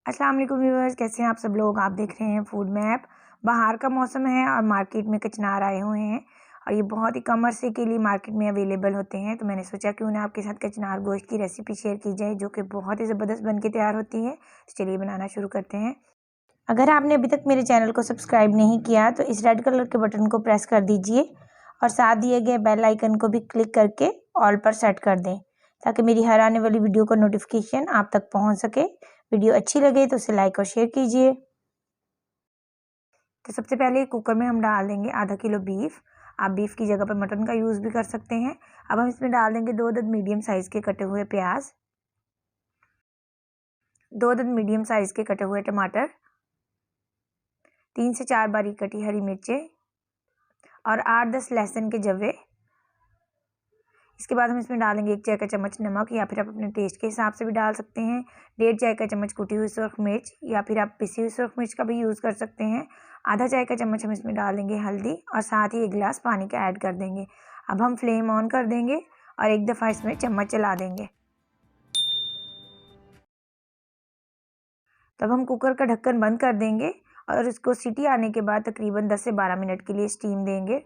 अस्सलाम वालेकुम व्यूअर्स, कैसे हैं आप सब लोग। आप देख रहे हैं फूड मैप। बाहर का मौसम है और मार्केट में कचनार आए हुए हैं और ये बहुत ही कम अरसे के लिए मार्केट में अवेलेबल होते हैं। तो मैंने सोचा कि उन्हें आपके साथ कचनार गोश्त की रेसिपी शेयर की जाए, जो कि बहुत ही ज़बरदस्त बन के तैयार होती है। तो चलिए बनाना शुरू करते हैं। अगर आपने अभी तक मेरे चैनल को सब्सक्राइब नहीं किया तो इस रेड कलर के बटन को प्रेस कर दीजिए और साथ दिए गए बेल आइकन को भी क्लिक करके ऑल पर सेट कर दें, ताकि मेरी हर आने वाली वीडियो का नोटिफिकेशन आप तक पहुंच सके। वीडियो अच्छी लगे तो उसे लाइक और शेयर कीजिए। तो सबसे पहले कुकर में हम डाल देंगे आधा किलो बीफ। आप बीफ की जगह पर मटन का यूज़ भी कर सकते हैं। अब हम इसमें डाल देंगे 2 अदद मीडियम साइज़ के कटे हुए प्याज, 2 अदद मीडियम साइज़ के कटे हुए टमाटर, 3 से 4 बारीक कटी हरी मिर्चें और 8-10 लहसुन के जवे। इसके बाद हम इसमें डालेंगे 1 चाय का चम्मच नमक, या फिर आप अपने टेस्ट के हिसाब से भी डाल सकते हैं। 1.5 चाय का चम्मच कुटी हुई सुरख मिर्च, या फिर आप पिसी हुई सुरख मिर्च का भी यूज़ कर सकते हैं। आधा चाय का चम्मच हम इसमें डालेंगे हल्दी और साथ ही 1 गिलास पानी का ऐड कर देंगे। अब हम फ्लेम ऑन कर देंगे और एक दफ़ा इसमें चम्मच चला देंगे। तब हम कुकर का ढक्कन बंद कर देंगे और इसको सीटी आने के बाद तकरीबन 10 से 12 मिनट के लिए स्टीम देंगे।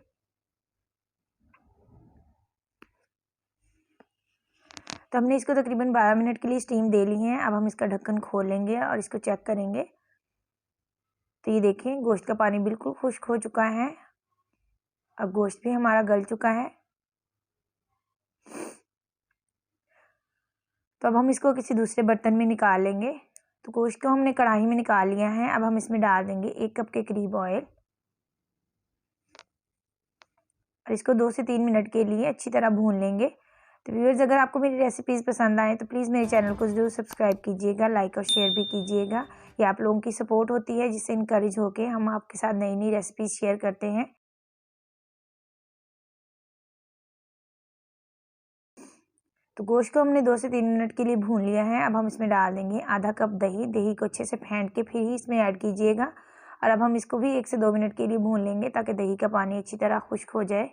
तो हमने इसको तकरीबन 12 मिनट के लिए स्टीम दे ली है। अब हम इसका ढक्कन खोलेंगे और इसको चेक करेंगे। तो ये देखें, गोश्त का पानी बिल्कुल खुश्क हो चुका है। अब गोश्त भी हमारा गल चुका है। तो अब हम इसको किसी दूसरे बर्तन में निकाल लेंगे। तो गोश्त को हमने कढ़ाई में निकाल लिया है। अब हम इसमें डाल देंगे 1 कप के करीब ऑयल और इसको 2 से 3 मिनट के लिए अच्छी तरह भून लेंगे। तो व्यूअर्स, अगर आपको मेरी रेसिपीज़ पसंद आए तो प्लीज़ मेरे चैनल को ज़रूर सब्सक्राइब कीजिएगा, लाइक और शेयर भी कीजिएगा। ये आप लोगों की सपोर्ट होती है, जिससे इनकरेज होके हम आपके साथ नई नई रेसिपीज़ शेयर करते हैं। तो गोश्त को हमने 2 से 3 मिनट के लिए भून लिया है। अब हम इसमें डाल देंगे आधा कप दही। दही को अच्छे से फेंट के फिर ही इसमें ऐड कीजिएगा और अब हम इसको भी 1 से 2 मिनट के लिए भून लेंगे, ताकि दही का पानी अच्छी तरह खुश्क हो जाए।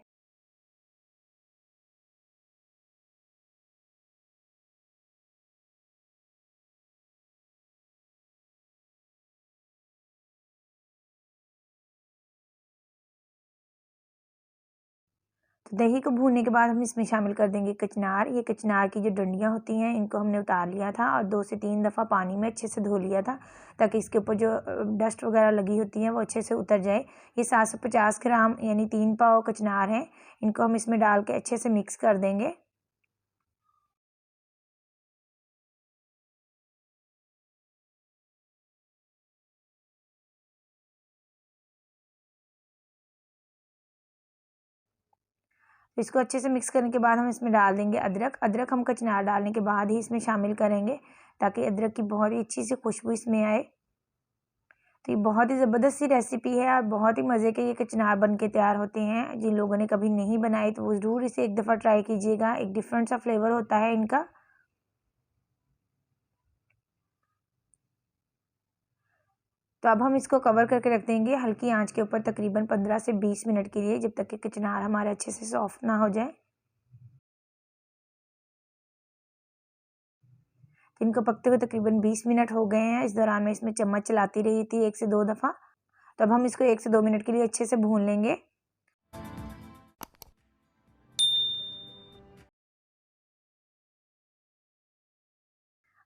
तो दही को भूनने के बाद हम इसमें शामिल कर देंगे कचनार। ये कचनार की जो डंडियाँ होती हैं, इनको हमने उतार लिया था और 2 से 3 दफ़ा पानी में अच्छे से धो लिया था, ताकि इसके ऊपर जो डस्ट वगैरह लगी होती है वो अच्छे से उतर जाए। ये 750 ग्राम यानी 3 पाव कचनार हैं। इनको हम इसमें डाल के अच्छे से मिक्स कर देंगे। इसको अच्छे से मिक्स करने के बाद हम इसमें डाल देंगे अदरक। अदरक हम कचनार डालने के बाद ही इसमें शामिल करेंगे, ताकि अदरक की बहुत ही अच्छी सी खुशबू इसमें आए। तो ये बहुत ही ज़बरदस्त सी रेसिपी है और बहुत ही मज़े के ये कचनार बन के तैयार होते हैं। जिन लोगों ने कभी नहीं बनाए तो वो ज़रूर इसे एक दफ़ा ट्राई कीजिएगा। एक डिफरेंट सा फ्लेवर होता है इनका। तो अब हम इसको कवर करके रख देंगे हल्की आंच के ऊपर तकरीबन 15 से 20 मिनट के लिए, जब तक कि कचनार हमारे अच्छे से सॉफ्ट ना हो जाए। तो इनको पकते हुए तकरीबन 20 मिनट हो गए हैं। इस दौरान मैं इसमें चम्मच चलाती रही थी 1 से 2 दफ़ा। तो अब हम इसको 1 से 2 मिनट के लिए अच्छे से भून लेंगे।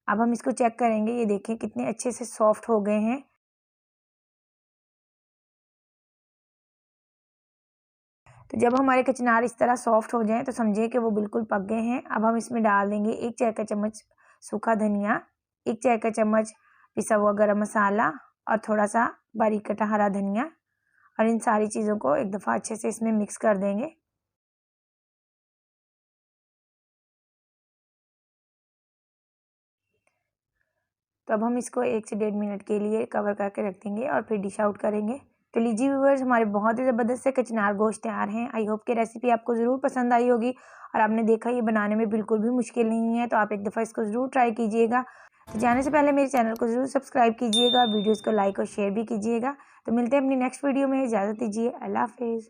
अब हम इसको चेक करेंगे। ये देखें कितने अच्छे से सॉफ्ट हो गए हैं। तो जब हमारे कचनार इस तरह सॉफ्ट हो जाएं तो समझिए कि वो बिल्कुल पक गए हैं। अब हम इसमें डाल देंगे 1 चाय का चम्मच सूखा धनिया, 1 चाय का चम्मच पिसा हुआ गरम मसाला और थोड़ा सा बारीक कटा हरा धनिया, और इन सारी चीज़ों को एक दफ़ा अच्छे से इसमें मिक्स कर देंगे। तो अब हम इसको 1 से 1.5 मिनट के लिए कवर करके रख देंगे और फिर डिश आउट करेंगे। तो लीजिए व्यूअर्स, हमारे बहुत ही ज़बरदस्त से कचनार गोश्त तैयार हैं। आई होप कि रेसिपी आपको ज़रूर पसंद आई होगी और आपने देखा ये बनाने में बिल्कुल भी मुश्किल नहीं है। तो आप एक दफ़ा इसको ज़रूर ट्राई कीजिएगा। तो जाने से पहले मेरे चैनल को ज़रूर सब्सक्राइब कीजिएगा और वीडियोज़ को लाइक और शेयर भी कीजिएगा। तो मिलते हैं अपनी नेक्स्ट वीडियो में। इजाज़त दीजिए। अल्लाह हाफ़िज़।